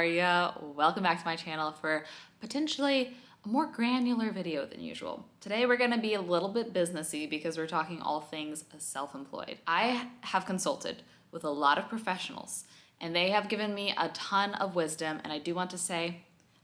are ya? Welcome back to my channel for potentially a more granular video than usual. Today we're gonna be a little bit businessy because we're talking all things self-employed. I have consulted with a lot of professionals and they have given me a ton of wisdom, and I do want to say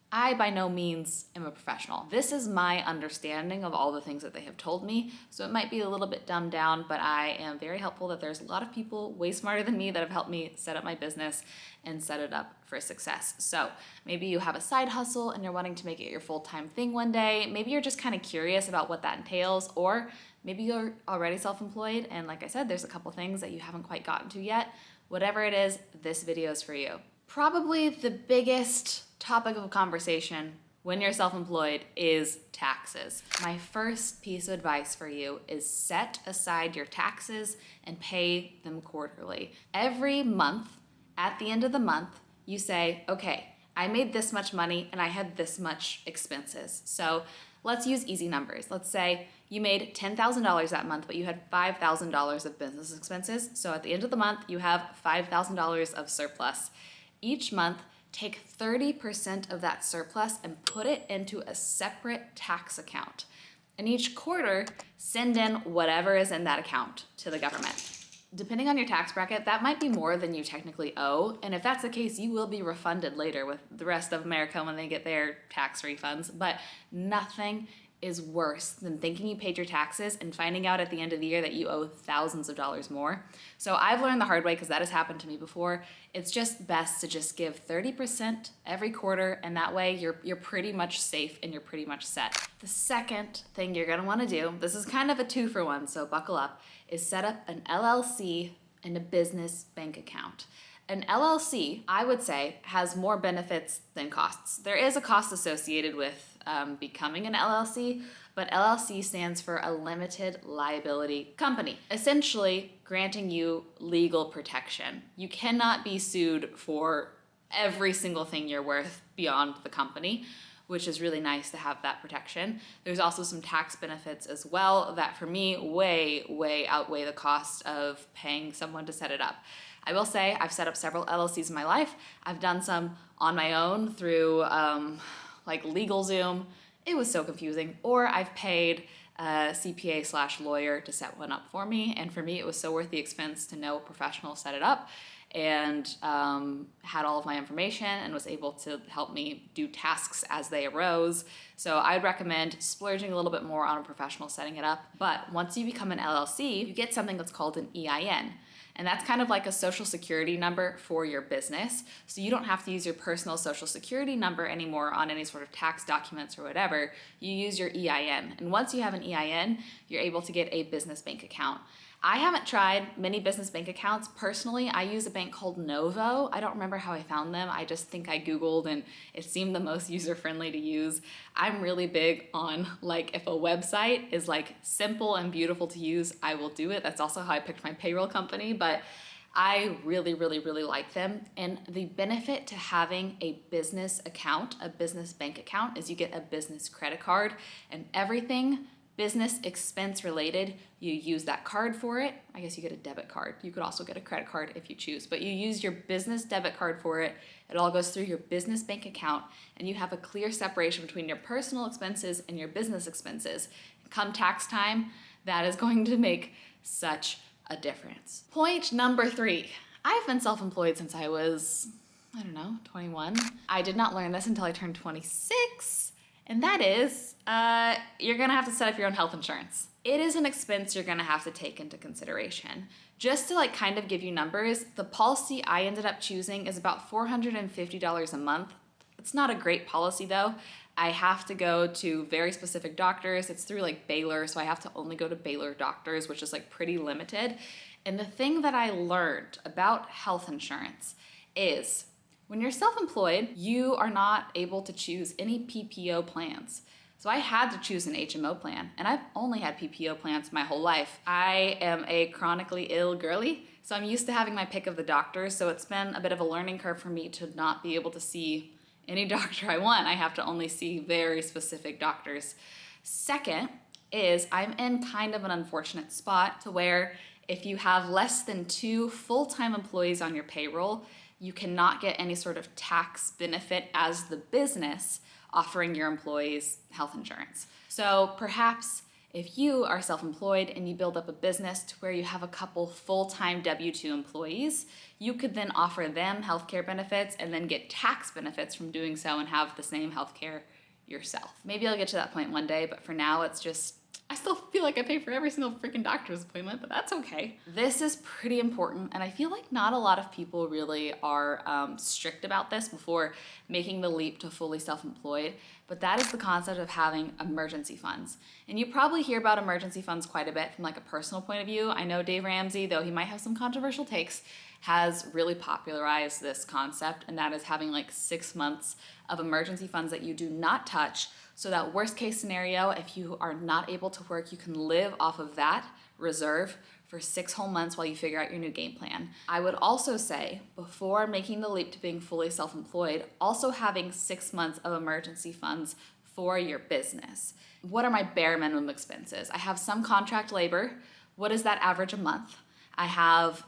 I by no means am a professional. This is my understanding of all the things that they have told me, so it might be a little bit dumbed down, but I am very helpful that there's a lot of people way smarter than me that have helped me set up my business and set it up for success. So maybe you have a side hustle and you're wanting to make it your full-time thing one day. Maybe you're just kind of curious about what that entails, or maybe you're already self-employed and like I said, there's a couple things that you haven't quite gotten to yet. Whatever it is, this video is for you. Probably the biggest topic of conversation when you're self-employed is taxes. My first piece of advice for you is set aside your taxes and pay them quarterly. Every month, at the end of the month, you say, okay, I made this much money and I had this much expenses. So let's use easy numbers. Let's say you made $10,000 that month, but you had $5,000 of business expenses. So at the end of the month, you have $5,000 of surplus. Each month, take 30% of that surplus and put it into a separate tax account. And each quarter, send in whatever is in that account to the government. Depending on your tax bracket, that might be more than you technically owe. And if that's the case, you will be refunded later with the rest of America when they get their tax refunds. But nothing is worse than thinking you paid your taxes and finding out at the end of the year that you owe thousands of dollars more. So I've learned the hard way because that has happened to me before. It's just best to just give 30% every quarter, and that way you're pretty much safe and you're pretty much set. The second thing you're gonna wanna do, this is kind of a 2-for-1, so buckle up, is set up an LLC and a business bank account. An LLC, I would say, has more benefits than costs. There is a cost associated with becoming an LLC, but LLC stands for a limited liability company, essentially granting you legal protection. You cannot be sued for every single thing you're worth beyond the company, which is really nice to have that protection. There's also some tax benefits as well that for me way outweigh the cost of paying someone to set it up. I will say I've set up several LLCs in my life. I've done some on my own through like LegalZoom. It was so confusing. Or I've paid a CPA/lawyer to set one up for me. And for me, it was so worth the expense to know a professional set it up and had all of my information and was able to help me do tasks as they arose. So I'd recommend splurging a little bit more on a professional setting it up. But once you become an LLC, you get something that's called an EIN. And that's kind of like a social security number for your business. So you don't have to use your personal social security number anymore on any sort of tax documents or whatever. You use your EIN. And once you have an EIN, you're able to get a business bank account. I haven't tried many business bank accounts. Personally, I use a bank called Novo. I don't remember how I found them. I just think I Googled and it seemed the most user-friendly to use. I'm really big on like if a website is like simple and beautiful to use, I will do it. That's also how I picked my payroll company, but I really like them. And the benefit to having a business account, a business bank account, is you get a business credit card and everything business expense related, you use that card for it. I guess you get a debit card. You could also get a credit card if you choose, but you use your business debit card for it. It all goes through your business bank account and you have a clear separation between your personal expenses and your business expenses. Come tax time, that is going to make such a difference. Point number 3. I've been self-employed since I was, 21. I did not learn this until I turned 26. And that is, you're gonna have to set up your own health insurance. It is an expense you're gonna have to take into consideration. Just to like kind of give you numbers, the policy I ended up choosing is about $450 a month. It's not a great policy though. I have to go to very specific doctors. It's through like Baylor, so I have to only go to Baylor doctors, which is like pretty limited. And the thing that I learned about health insurance is when you're self-employed, you are not able to choose any PPO plans. So I had to choose an HMO plan, and I've only had PPO plans my whole life. I am a chronically ill girly, so I'm used to having my pick of the doctors, so it's been a bit of a learning curve for me to not be able to see any doctor I want. I have to only see very specific doctors. Second is I'm in kind of an unfortunate spot to where if you have less than 2 full-time employees on your payroll, you cannot get any sort of tax benefit as the business offering your employees health insurance. So perhaps if you are self-employed and you build up a business to where you have a couple full-time W-2 employees, you could then offer them healthcare benefits and then get tax benefits from doing so and have the same healthcare yourself. Maybe I'll get to that point one day, but for now it's just, I still feel like I pay for every single freaking doctor's appointment, but that's okay. This is pretty important, and I feel like not a lot of people really are strict about this before making the leap to fully self-employed, but that is the concept of having emergency funds. And you probably hear about emergency funds quite a bit from like a personal point of view. I know Dave Ramsey, though he might have some controversial takes, has really popularized this concept, and that is having like 6 months of emergency funds that you do not touch, so that worst case scenario, if you are not able to work, you can live off of that reserve for 6 whole months while you figure out your new game plan. I would also say, before making the leap to being fully self-employed, also having 6 months of emergency funds for your business. What are my bare minimum expenses? I have some contract labor. What is that average a month? I have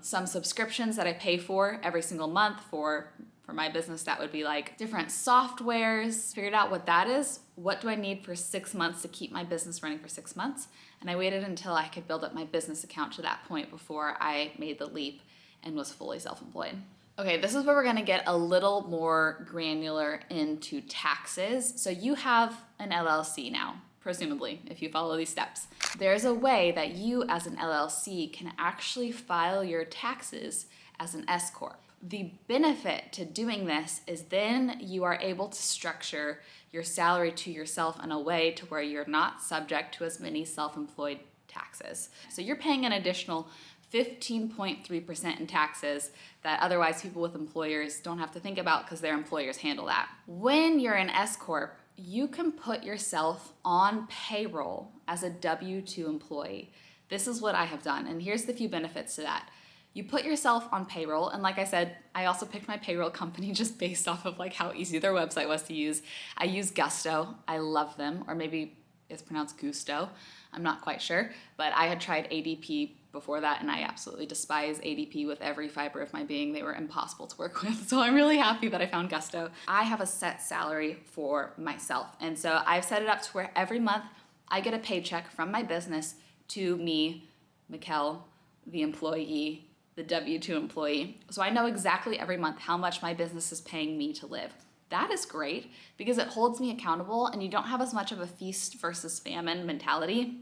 some subscriptions that I pay for every single month for my business. That would be like different softwares. Figured out what that is. What do I need for 6 months to keep my business running for 6 months? And I waited until I could build up my business account to that point before I made the leap and was fully self-employed. Okay, this is where we're gonna get a little more granular into taxes. So you have an LLC now, presumably, if you follow these steps. There's a way that you as an LLC can actually file your taxes as an S-Corp. The benefit to doing this is then you are able to structure your salary to yourself in a way to where you're not subject to as many self-employed taxes. So you're paying an additional 15.3% in taxes that otherwise people with employers don't have to think about because their employers handle that. When you're an S-Corp, you can put yourself on payroll as a W-2 employee. This is what I have done, and here's the few benefits to that. You put yourself on payroll, and like I said, I also picked my payroll company just based off of like how easy their website was to use. I use Gusto. I love them, or maybe it's pronounced Gusto. I'm not quite sure, but I had tried ADP before that, and I absolutely despise ADP with every fiber of my being. They were impossible to work with, so I'm really happy that I found Gusto. I have a set salary for myself, and so I've set it up to where every month I get a paycheck from my business to me, Michelle, the employee, the W-2 employee. So I know exactly every month how much my business is paying me to live. That is great because it holds me accountable, and you don't have as much of a feast versus famine mentality.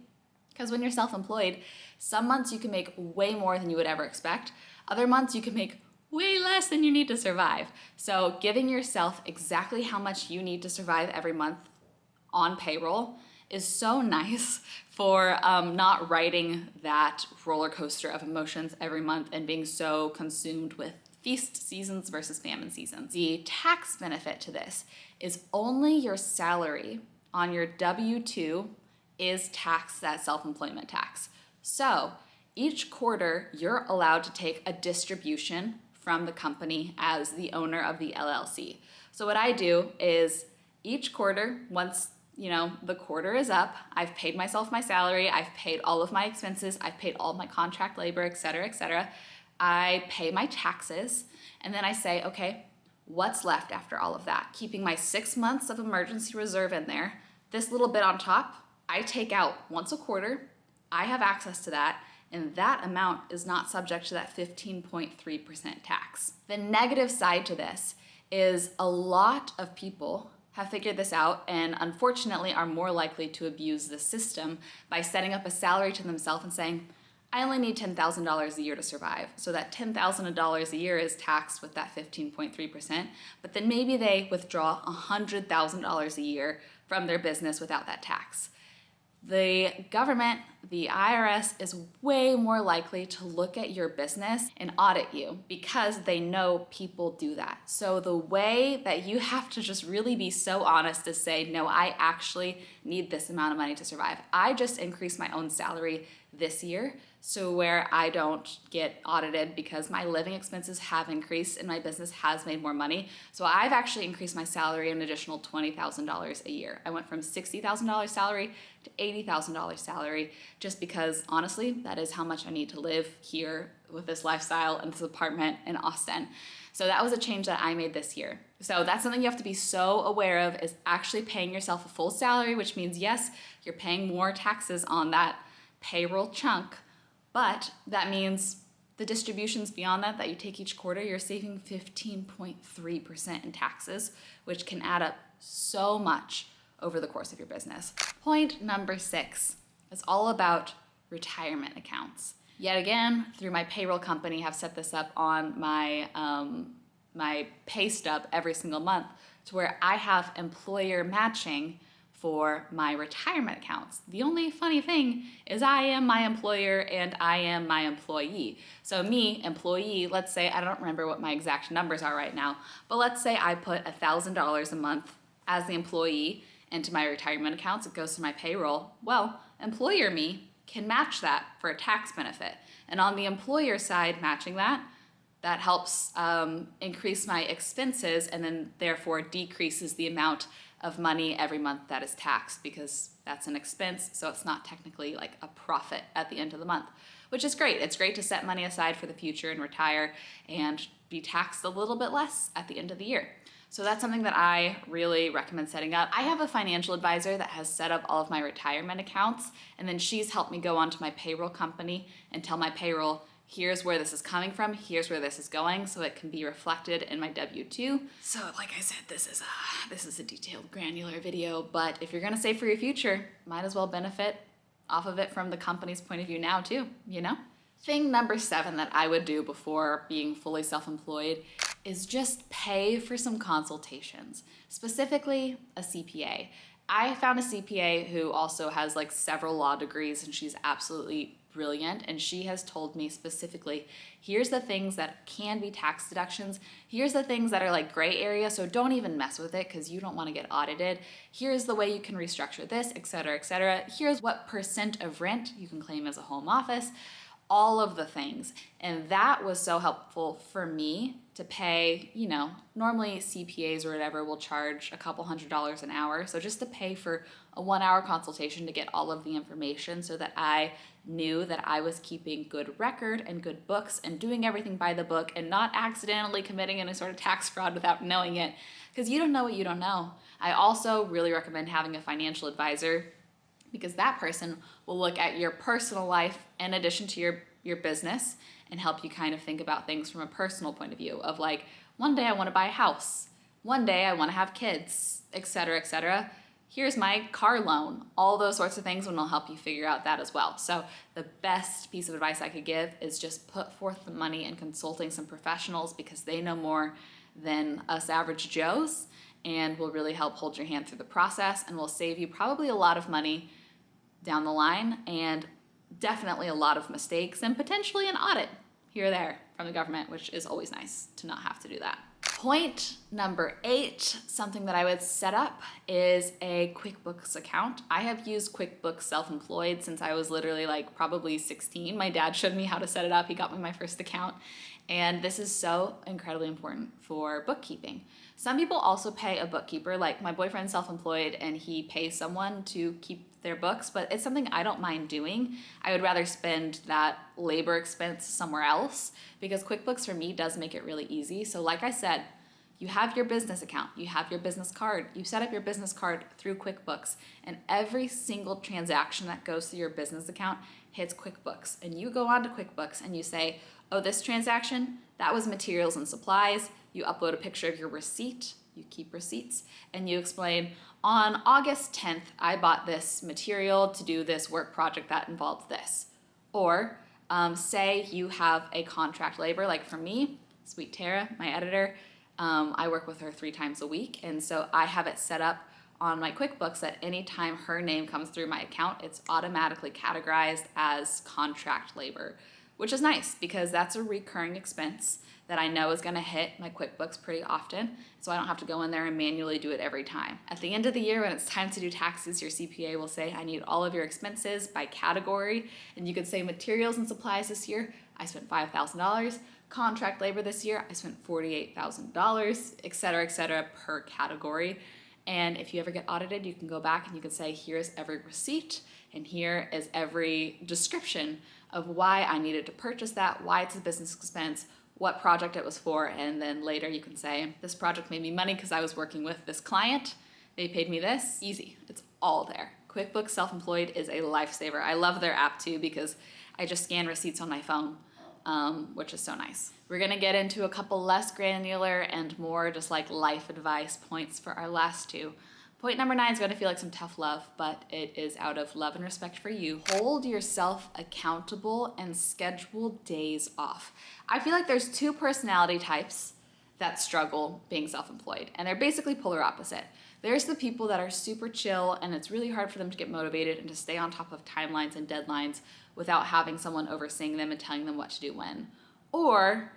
Because when you're self-employed, some months you can make way more than you would ever expect. Other months you can make way less than you need to survive. So giving yourself exactly how much you need to survive every month on payroll is so nice for not riding that roller coaster of emotions every month and being so consumed with feast seasons versus famine seasons. The tax benefit to this is only your salary on your W-2 is taxed at self-employment tax. So each quarter, you're allowed to take a distribution from the company as the owner of the LLC. So what I do is each quarter, once the quarter is up, I've paid myself my salary, I've paid all of my expenses, I've paid all of my contract labor, et cetera, I pay my taxes, and then I say, okay, what's left after all of that? Keeping my 6 months of emergency reserve in there, this little bit on top, I take out once a quarter, I have access to that, and that amount is not subject to that 15.3% tax. The negative side to this is a lot of people have figured this out and unfortunately are more likely to abuse the system by setting up a salary to themselves and saying, I only need $10,000 a year to survive. So that $10,000 a year is taxed with that 15.3%, but then maybe they withdraw $100,000 a year from their business without that tax. The government, the IRS, is way more likely to look at your business and audit you because they know people do that. So the way that you have to just really be so honest to say, no, I actually need this amount of money to survive. I just increased my own salary this year, so where I don't get audited because my living expenses have increased and my business has made more money. So I've actually increased my salary an additional $20,000 a year. I went from $60,000 salary to $80,000 salary just because honestly, that is how much I need to live here with this lifestyle and this apartment in Austin. So that was a change that I made this year. So that's something you have to be so aware of, is actually paying yourself a full salary, which means yes, you're paying more taxes on that payroll chunk, but that means the distributions beyond that you take each quarter, you're saving 15.3% in taxes, which can add up so much over the course of your business. Point number 6 is all about retirement accounts. Yet again, through my payroll company, have set this up on my my pay stub every single month to where I have employer matching for my retirement accounts. The only funny thing is I am my employer and I am my employee. So me, employee, let's say, I don't remember what my exact numbers are right now, but let's say I put $1,000 a month as the employee into my retirement accounts, it goes to my payroll. Well, employer me can match that for a tax benefit. And on the employer side, matching that helps increase my expenses and then therefore decreases the amount of money every month that is taxed, because that's an expense, so it's not technically like a profit at the end of the month, which is great. It's great to set money aside for the future and retire and be taxed a little bit less at the end of the year. So that's something that I really recommend setting up. I have a financial advisor that has set up all of my retirement accounts, and then she's helped me go onto my payroll company and tell my payroll, here's where this is coming from, here's where this is going, so it can be reflected in my W-2. So like I said, this is a detailed, granular video, but if you're gonna save for your future, might as well benefit off of it from the company's point of view now too, you know? Thing number 7 that I would do before being fully self-employed is just pay for some consultations, specifically a CPA. I found a CPA who also has like several law degrees, and she's absolutely brilliant, and she has told me specifically, here's the things that can be tax deductions, here's the things that are like gray area, so don't even mess with it because you don't want to get audited, here's the way you can restructure this, etc., etc., here's what percent of rent you can claim as a home office, all of the things. And that was so helpful for me to pay, you know, normally CPAs or whatever will charge a couple $100s an hour. So just to pay for a 1-hour consultation to get all of the information so that I knew that I was keeping good record and good books and doing everything by the book and not accidentally committing any sort of tax fraud without knowing it, because you don't know what you don't know. I also really recommend having a financial advisor, because that person will look at your personal life in addition to your business and help you kind of think about things from a personal point of view of like, one day I want to buy a house, one day I want to have kids, etc., etc. Here's my car loan, all those sorts of things, and will help you figure out that as well. So the best piece of advice I could give is just put forth the money in consulting some professionals, because they know more than us average Joes and will really help hold your hand through the process and will save you probably a lot of money down the line, and definitely a lot of mistakes and potentially an audit here or there from the government, which is always nice to not have to do that. Point number 8, something that I would set up is a QuickBooks account. I have used QuickBooks self-employed since I was literally like probably 16. My dad showed me how to set it up. He got me my first account. And this is so incredibly important for bookkeeping. Some people also pay a bookkeeper, like my boyfriend's self-employed and he pays someone to keep their books, but it's something I don't mind doing. I would rather spend that labor expense somewhere else, because QuickBooks for me does make it really easy. So like I said, you have your business account, you have your business card, you set up your business card through QuickBooks, and every single transaction that goes through your business account hits QuickBooks. And you go onto QuickBooks and you say, oh, this transaction, that was materials and supplies. You upload a picture of your receipt, you keep receipts, and you explain, on August 10th, I bought this material to do this work project that involved this. Or say you have a contract labor, like for me, Sweet Tara, my editor, I work with her 3 times a week, and so I have it set up on my QuickBooks that anytime her name comes through my account, it's automatically categorized as contract labor. which is nice because that's a recurring expense that I know is gonna hit my QuickBooks pretty often, so I don't have to go in there and manually do it every time. At the end of the year, when it's time to do taxes, your CPA will say, I need all of your expenses by category, and you could say materials and supplies this year, I spent $5,000. Contract labor this year, I spent $48,000, et cetera, per category. And if you ever get audited, you can go back and you can say, here's every receipt, and here is every description of why I needed to purchase that, why it's a business expense, what project it was for, and then later you can say, this project made me money because I was working with this client, they paid me this. Easy, it's all there. QuickBooks Self-Employed is a lifesaver. I love their app too because I just scan receipts on my phone, which is so nice. We're gonna get into a couple less granular and more just like life advice points for our last two. Point number 9 is gonna feel like some tough love, but it is out of love and respect for you. Hold yourself accountable and schedule days off. I feel like there's 2 personality types that struggle being self-employed, and they're basically polar opposite. There's the people that are super chill and it's really hard for them to get motivated and to stay on top of timelines and deadlines without having someone overseeing them and telling them what to do when. Or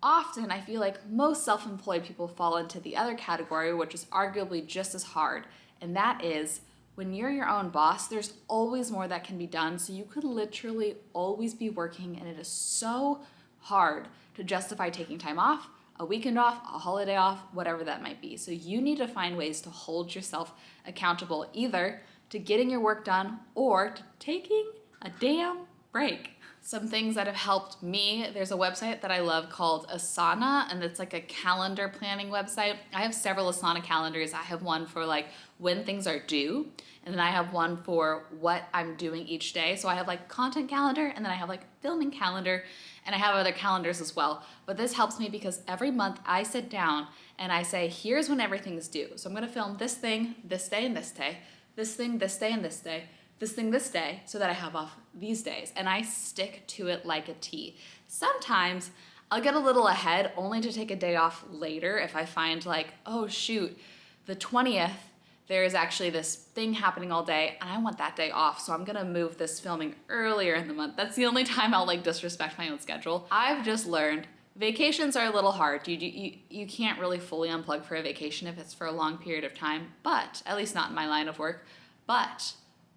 often I feel like most self-employed people fall into the other category, which is arguably just as hard, and that is when you're your own boss, there's always more that can be done, so you could literally always be working, and it is so hard to justify taking time off, a weekend off, a holiday off, whatever that might be. So you need to find ways to hold yourself accountable, either to getting your work done or to taking a damn break. Some things that have helped me, there's a website that I love called Asana, and it's like a calendar planning website. I have several Asana calendars. I have one for like when things are due, and then I have one for what I'm doing each day. So I have like content calendar, and then I have like filming calendar, and I have other calendars as well. But this helps me because every month I sit down and I say, here's when everything's due. So I'm gonna film this thing, this day and this day, this thing, this day and this day, this thing this day, so that I have off these days, and I stick to it like a T. Sometimes I'll get a little ahead only to take a day off later if I find like, oh shoot, the 20th, there is actually this thing happening all day and I want that day off, so I'm gonna move this filming earlier in the month. That's the only time I'll like disrespect my own schedule. I've just learned vacations are a little hard. You can't really fully unplug for a vacation if it's for a long period of time, but at least not in my line of work. But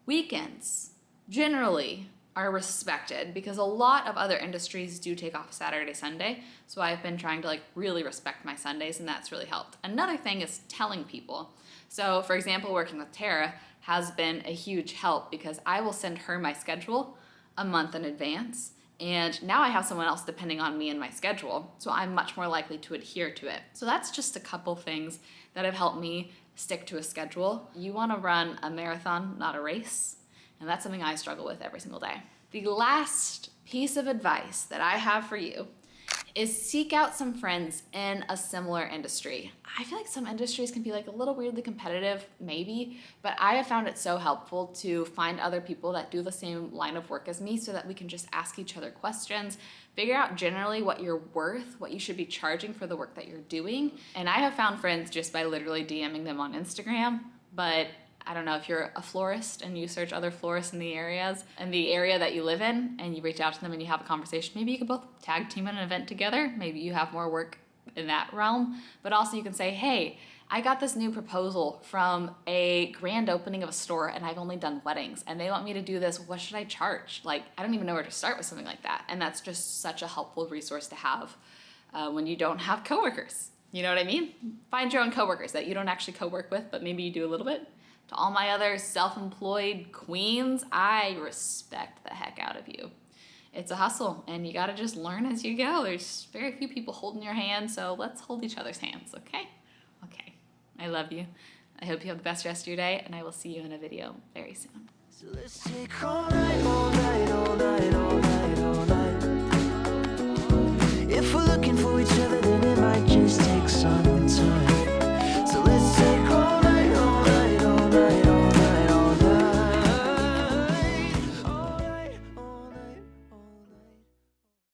weekends generally are respected because a lot of other industries do take off Saturday, Sunday. So I've been trying to like really respect my Sundays, and that's really helped. Another thing is telling people. So for example, working with Tara has been a huge help because I will send her my schedule a month in advance. And now I have someone else depending on me and my schedule. So I'm much more likely to adhere to it. So that's just a couple things that have helped me stick to a schedule. You want to run a marathon, not a race. And that's something I struggle with every single day. The last piece of advice that I have for you is seek out some friends in a similar industry. I feel like some industries can be like a little weirdly competitive, maybe, but I have found it so helpful to find other people that do the same line of work as me so that we can just ask each other questions, figure out generally what you're worth, what you should be charging for the work that you're doing. And I have found friends just by literally DMing them on Instagram, but I don't know, if you're a florist and you search other florists in the area that you live in, and you reach out to them and you have a conversation, maybe you could both tag team an event together. Maybe you have more work in that realm, but also you can say, hey, I got this new proposal from a grand opening of a store and I've only done weddings and they want me to do this. What should I charge? Like, I don't even know where to start with something like that. And that's just such a helpful resource to have when you don't have coworkers. You know what I mean? Find your own coworkers that you don't actually co-work with, but maybe you do a little bit. To all my other self-employed queens, I respect the heck out of you. It's a hustle, and you gotta just learn as you go. There's very few people holding your hand, so let's hold each other's hands, okay? Okay, I love you. I hope you have the best rest of your day, and I will see you in a video very soon. So let's take all night, all night, all night.